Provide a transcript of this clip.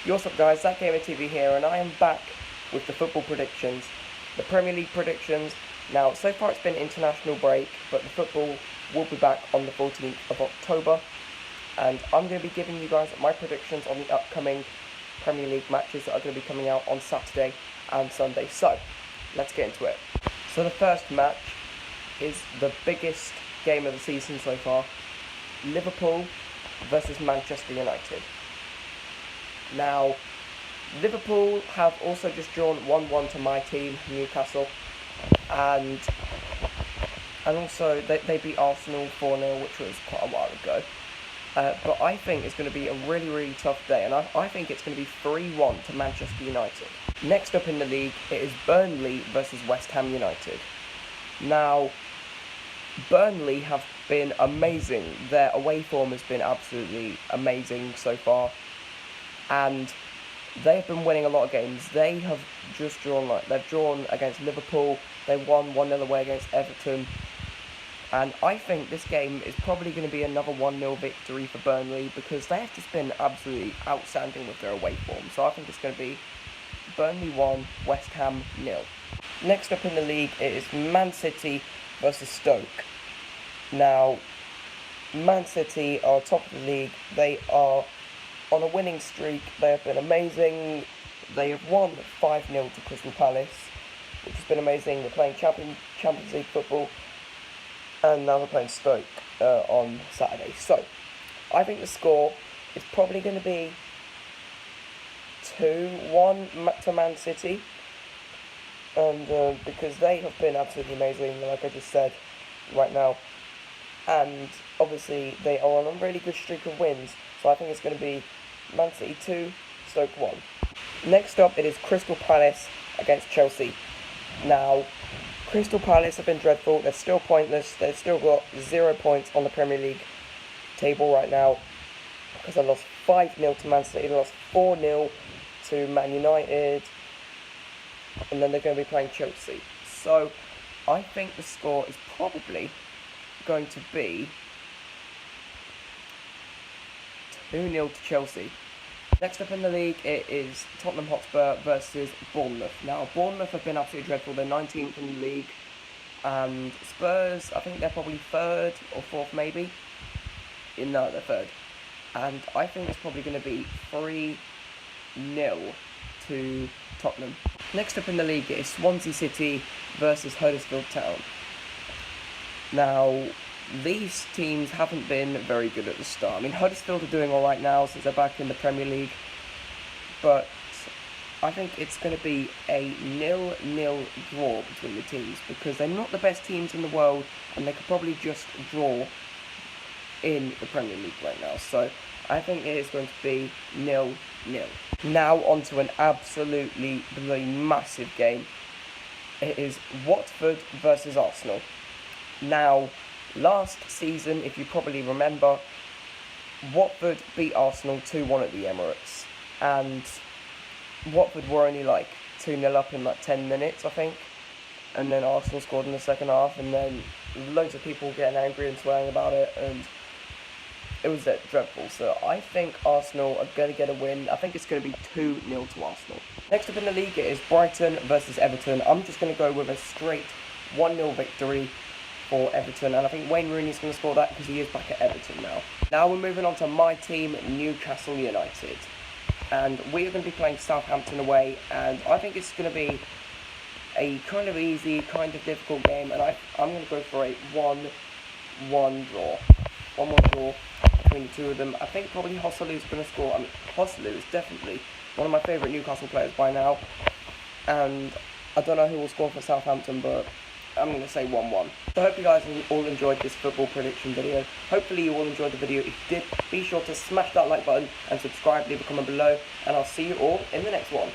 What's up guys, Zach Gamer TV here, and I am back with the football predictions, the Premier League predictions. Now, so far it's been international break, but the football will be back on the 14th of October, and I'm going to be giving you guys my predictions on the upcoming Premier League matches that are going to be coming out on Saturday and Sunday. So, let's get into it. So the first match is the biggest game of the season so far, Liverpool versus Manchester United. Now, Liverpool have also just drawn 1-1 to my team, Newcastle, and also they beat Arsenal 4-0, which was quite a while ago. But I think it's going to be a really tough day, and I think it's going to be 3-1 to Manchester United. Next up in the league, it is Burnley versus West Ham United. Now, Burnley have been amazing. Their away form has been absolutely amazing so far, and they've been winning a lot of games. They have just they've drawn against Liverpool, they won 1-0 away against Everton, and I think this game is probably going to be another 1-0 victory for Burnley, because they have just been absolutely outstanding with their away form. So I think it's going to be Burnley 1, West Ham 0. Next up in the league, it is Man City versus Stoke. Now, Man City are top of the league. They are on a winning streak. They have been amazing. They have won 5-0 to Crystal Palace, which has been amazing. They're playing Champions League football, and now they're playing Stoke on Saturday. So, I think the score is probably going to be 2-1 to Man City, and because they have been absolutely amazing, like I just said, right now, and obviously they are on a really good streak of wins, so I think it's going to be Man City 2, Stoke 1. Next up, it is Crystal Palace against Chelsea. Now, Crystal Palace have been dreadful. They're still pointless. They've still got 0 points on the Premier League table right now, because they lost 5-0 to Man City. They lost 4-0 to Man United, and then they're going to be playing Chelsea. So, I think the score is probably going to be 2-0 to Chelsea. Next up in the league, it is Tottenham Hotspur versus Bournemouth. Now, Bournemouth have been absolutely dreadful. They're 19th in the league, and Spurs, I think they're probably 3rd or 4th maybe. No, they're 3rd. And I think it's probably going to be 3-0 to Tottenham. Next up in the league, it is Swansea City versus Huddersfield Town. Now, these teams haven't been very good at the start. I mean, Huddersfield are doing alright now since they're back in the Premier League, but I think it's going to be a 0-0 draw between the teams, because they're not the best teams in the world, and they could probably just draw in the Premier League right now. So I think it is going to be 0-0. Now on to an absolutely bloody massive game. It is Watford versus Arsenal. Now, last season, if you probably remember, Watford beat Arsenal 2-1 at the Emirates, and Watford were only like 2-0 up in like 10 minutes, I think, and then Arsenal scored in the second half, and then loads of people getting angry and swearing about it, and it was dreadful. So I think Arsenal are going to get a win. I think it's going to be 2-0 to Arsenal. Next up in the league, it is Brighton versus Everton. I'm just going to go with a straight 1-0 victory for Everton, and I think Wayne Rooney's going to score that, because he is back at Everton now. Now we're moving on to my team, Newcastle United, and we are going to be playing Southampton away, and I think it's going to be a kind of easy, kind of difficult game, and I'm going to go for a 1-1 draw. 1-1 draw between the two of them. I think probably Josselu's going to score. I mean, Josselu is definitely one of my favourite Newcastle players by now, and I don't know who will score for Southampton, but I'm going to say 1-1. So I hope you guys all enjoyed this football prediction video. Hopefully you all enjoyed the video. If you did, be sure to smash that like button and subscribe, leave a comment below, and I'll see you all in the next one.